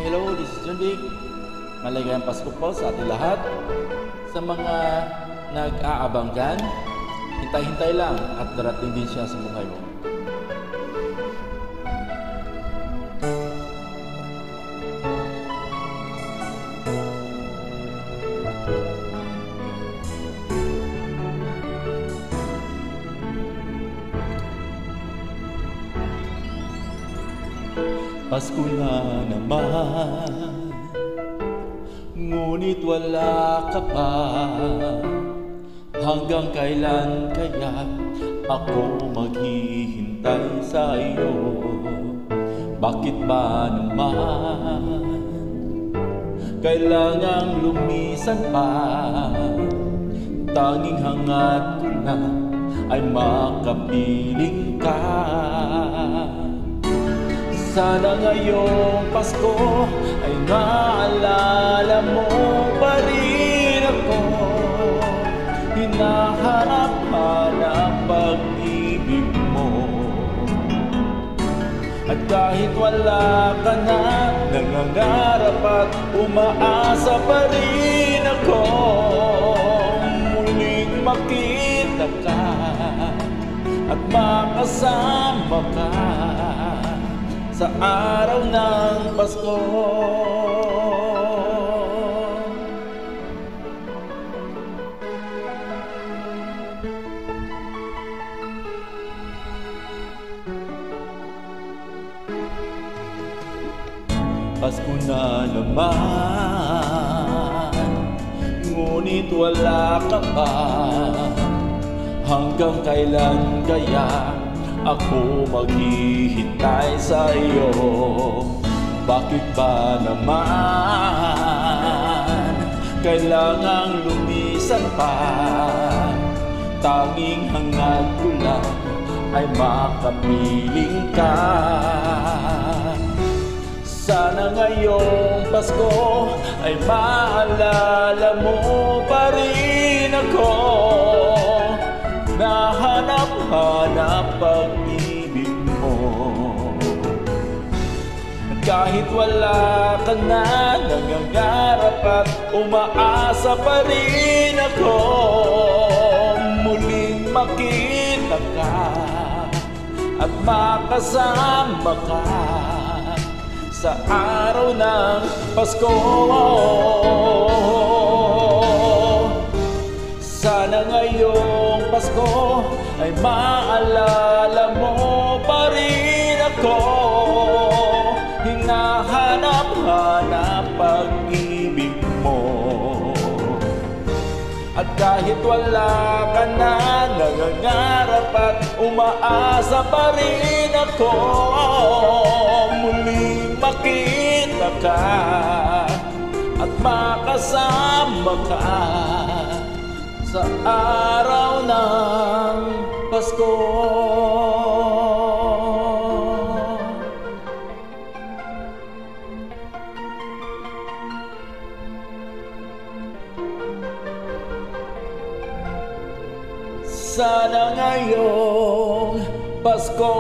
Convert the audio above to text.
Hello, this is John Vic. Maligayang Pasko po sa ating lahat. Sa mga nag-aabang dyan, hintay-hintay lang at darating din siya sa buhay mo. Pasko na naman, ngunit wala ka pa. Hanggang kailan kaya ako maghihintay sa iyo? Bakit ba naman kailangang lumisan pa? Tanging hangad ko na ay makapiling ka. Sana ngayong Pasko ay naalala mo pa rin ako. Hinahanap-hanap pag-ibig mo. At kahit wala ka na, nangangarap at umaasa pa rin ako. Muling makita ka at makasama ka sa araw ng Pasko. Pasko na naman, ngunit wala ka pa. Hanggang kailan kaya ako maghihintay sa iyo? Bakit ba naman kailangang lumisan pa? Tanging hangad ko lang ay makapiling ka. Sana ngayong Pasko ay maalala mo pa rin ako. Nahanap-hanap pag-ibig mo. Kahit wala ka na, nangangarap at umaasa pa rin ako. Muling makita ka at makasama ka sa araw ng Pasko. Sana ngayong Pasko ay maalala mo pa rin ako. Hinahanap-hanap pag-ibig mo. At kahit wala ka na, nangangarap at umaasa pa rin ako. Muling makita ka at makasama ka sa araw ng Pasko. Sana ngayong Pasko